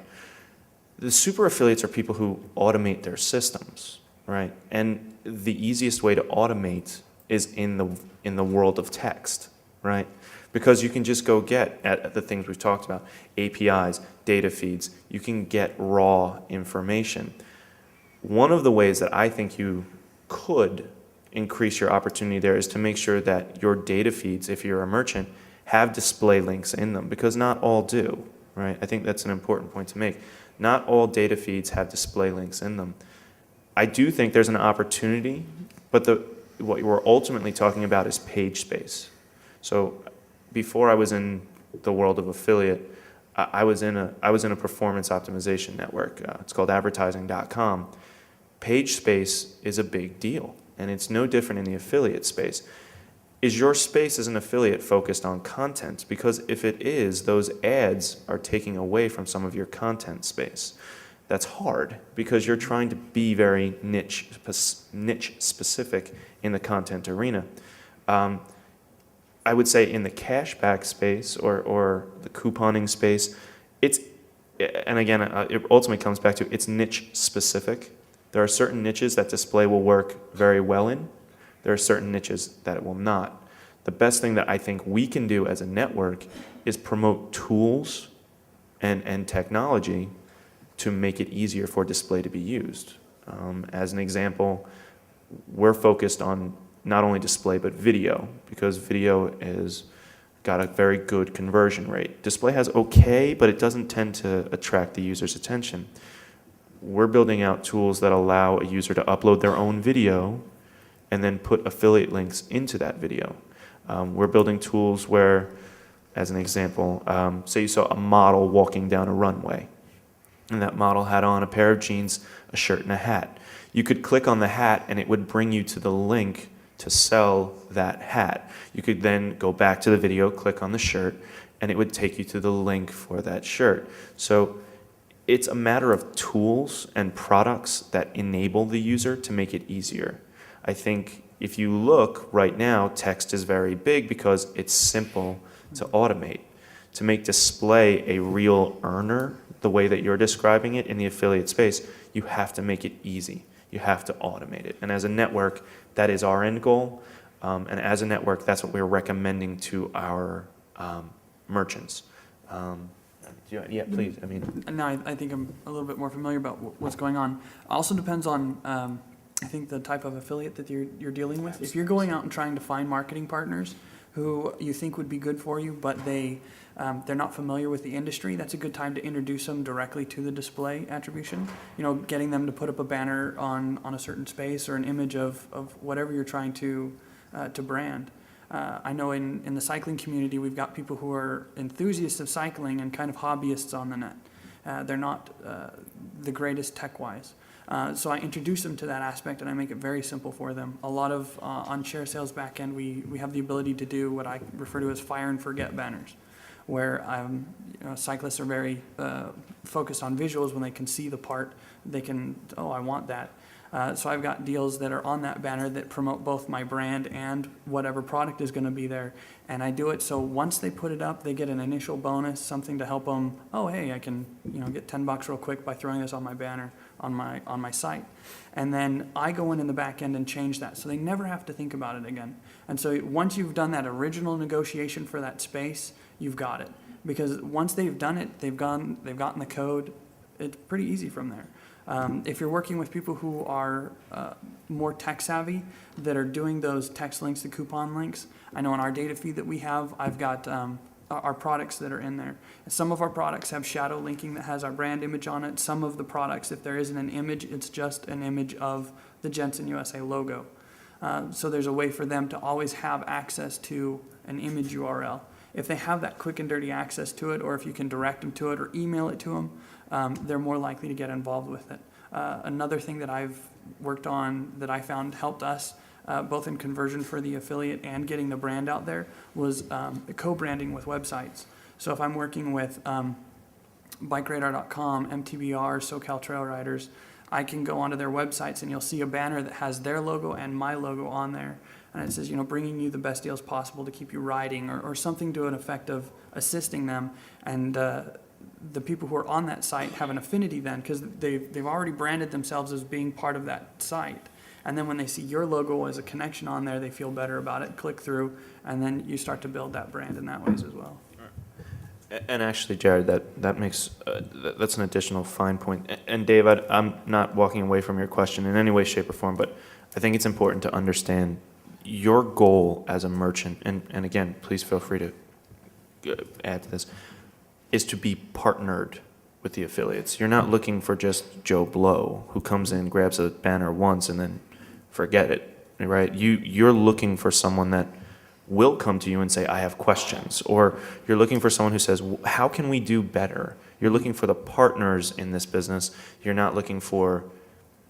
The super affiliates are people who automate their systems, right? And the easiest way to automate is in the world of text, right? Because you can just go get at the things we've talked about, APIs, data feeds, you can get raw information. One of the ways that I think you could increase your opportunity there is to make sure that your data feeds, if you're a merchant, have display links in them, because not all do, right? I think that's an important point to make. Not all data feeds have display links in them. I do think there's an opportunity, but what we're ultimately talking about is page space. So before I was in the world of affiliate, I was in a performance optimization network. It's called advertising.com. Page space is a big deal. and it's no different in the affiliate space. Is your space as an affiliate focused on content? Because if it is, those ads are taking away from some of your content space. That's hard because you're trying to be very niche specific in the content arena. I would say in the cashback space or the couponing space, and again, it ultimately comes back to it's niche specific. There are certain niches that display will work very well in. There are certain niches that it will not. The best thing that I think we can do as a network is promote tools and technology to make it easier for display to be used. As an example, we're focused on not only display but video, because video is got a very good conversion rate. Display has okay, but it doesn't tend to attract the user's attention. We're building out tools that allow a user to upload their own video and then put affiliate links into that video. We're building tools where, as an example, say you saw a model walking down a runway, and that model had on a pair of jeans, a shirt, and a hat. You could click on the hat and it would bring you to the link to sell that hat. You could then go back to the video, click on the shirt, and it would take you to the link for that shirt. So it's a matter of tools and products that enable the user to make it easier. I think if you look right now, text is very big because it's simple to automate. To make display a real earner, the way that you're describing it in the affiliate space, you have to make it easy. You have to automate it. And as a network, that is our end goal. And as a network, that's what we're recommending to our merchants. Yeah, please. I mean, Now, I think I'm a little bit more familiar about what's going on. Also depends on, I think, the type of affiliate that you're dealing with. If you're going out and trying to find marketing partners who you think would be good for you, but they're not familiar with the industry, that's a good time to introduce them directly to the display attribution. You know, getting them to put up a banner on a certain space or an image of whatever you're trying to brand. I know in the cycling community, we've got people who are enthusiasts of cycling and kind of hobbyists on the net. They're not the greatest tech-wise. So I introduce them to that aspect and I make it very simple for them. A lot of, on Share Sales backend, we have the ability to do what I refer to as fire and forget banners, where cyclists are very focused on visuals. When they can see the part, they can, oh, I want that. So I've got deals that are on that banner that promote both my brand and whatever product is going to be there. And I do it so once they put it up, they get an initial bonus, something to help them, oh, hey, I can get $10 real quick by throwing this on my banner on my site. And then I go in the back end and change that so they never have to think about it again. And so once you've done that original negotiation for that space, you've got it. Because once they've done it, they've gotten the code, it's pretty easy from there. If you're working with people who are more tech savvy, that are doing those text links to coupon links, I know in our data feed that we have, I've got our products that are in there. Some of our products have shadow linking that has our brand image on it. Some of the products, if there isn't an image, it's just an image of the Jensen USA logo. So there's a way for them to always have access to an image URL. If they have that quick and dirty access to it, or if you can direct them to it or email it to them, they're more likely to get involved with it. Another thing that I've worked on that I found helped us, both in conversion for the affiliate and getting the brand out there, was co-branding with websites. So if I'm working with BikeRadar.com, MTBR, SoCal Trail Riders, I can go onto their websites and you'll see a banner that has their logo and my logo on there. And it says, bringing you the best deals possible to keep you riding, or something to an effect of assisting them. And the people who are on that site have an affinity then, because they've already branded themselves as being part of that site. And then when they see your logo as a connection on there, they feel better about it, click through, and then you start to build that brand in that ways as well. and actually, Jared, that makes that's an additional fine point. And Dave, I'm not walking away from your question in any way, shape, or form, but I think it's important to understand your goal as a merchant, and again, please feel free to add to this, is to be partnered with the affiliates. You're not looking for just Joe Blow who comes in, grabs a banner once, and then forget it, right? You're looking for someone that will come to you and say, I have questions. Or you're looking for someone who says, how can we do better? You're looking for the partners in this business. You're not looking for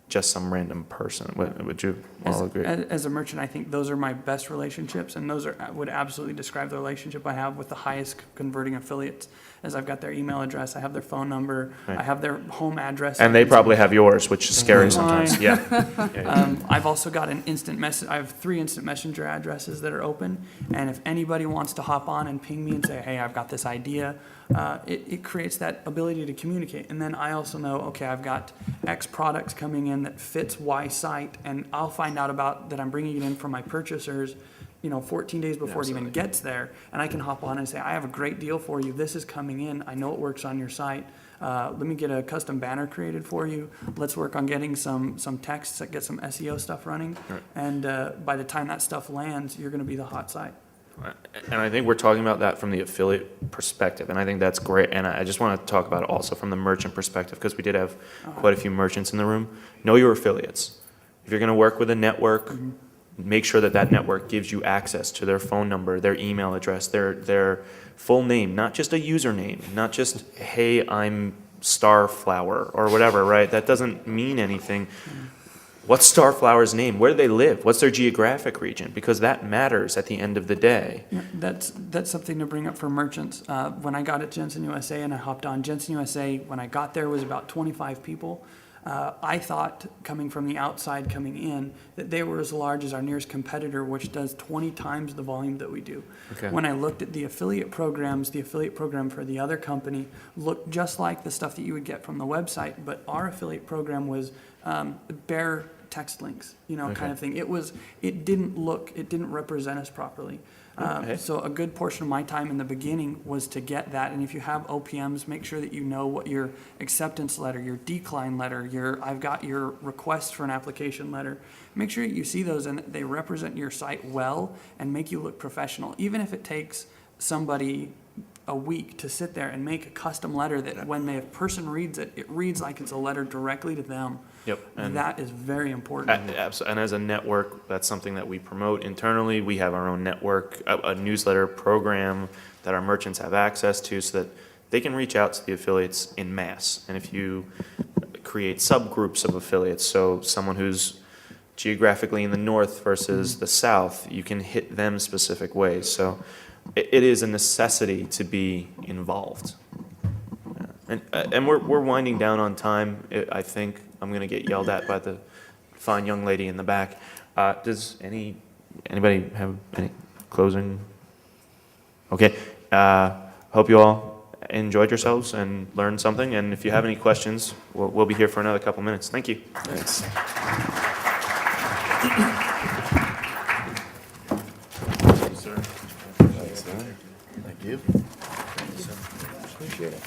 just some random person. Would you all agree? As a merchant, I think those are my best relationships, and those would absolutely describe the relationship I have with the highest converting affiliates. As I've got their email address, I have their phone number, Right. I have their home address. And they probably have yours, which is scary sometimes. Mine. Yeah. I've also got an instant message. I have 3 instant messenger addresses that are open, and if anybody wants to hop on and ping me and say, "Hey, I've got this idea," it creates that ability to communicate. And then I also know, okay, I've got X products coming in that fits Y site, and I'll find out about that. I'm bringing it in from my purchasers, 14 days before it even gets there, and I can hop on and say, "I have a great deal for you. This is coming in. I know it works on your site. Let me get a custom banner created for you. Let's work on getting some texts that get some SEO stuff running." Right. And by the time that stuff lands, you're going to be the hot site. And I think we're talking about that from the affiliate perspective, and I think that's great. And I just want to talk about it also from the merchant perspective, because we did have quite a few merchants in the room. Know your affiliates. If you're going to work with a network, make sure that that network gives you access to their phone number, their email address, their full name, not just a username, not just, "Hey, I'm Starflower," or whatever, right? That doesn't mean anything. What's Starflower's name? Where do they live? What's their geographic region? Because that matters at the end of the day. Yeah, that's something to bring up for merchants. When I got at Jensen USA and I hopped on, Jensen USA, when I got there, was about 25 people. I thought, coming from the outside coming in, that they were as large as our nearest competitor, which does 20 times the volume that we do. Okay. When I looked at the affiliate programs, the affiliate program for the other company looked just like the stuff that you would get from the website, but our affiliate program was bare text links, kind of thing. It didn't represent us properly. Okay. So a good portion of my time in the beginning was to get that. And if you have OPMs, make sure that you know what your acceptance letter, your decline letter, I've got your request for an application letter. Make sure you see those and they represent your site well and make you look professional. Even if it takes somebody a week to sit there and make a custom letter that when the person reads it, it reads like it's a letter directly to them. Yep. And That is very important. And as a network, that's something that we promote internally. We have our own network, a newsletter program that our merchants have access to so that they can reach out to the affiliates in mass. And if you create subgroups of affiliates, so someone who's geographically in the north versus the south, you can hit them specific ways. So it is a necessity to be involved. And we're winding down on time. I think I'm going to get yelled at by the fine young lady in the back. Does anybody have any closing? Okay. Hope you all enjoyed yourselves and learned something. And if you have any questions, we'll be here for another couple minutes. Thank you. Thanks. Thank you. Appreciate it.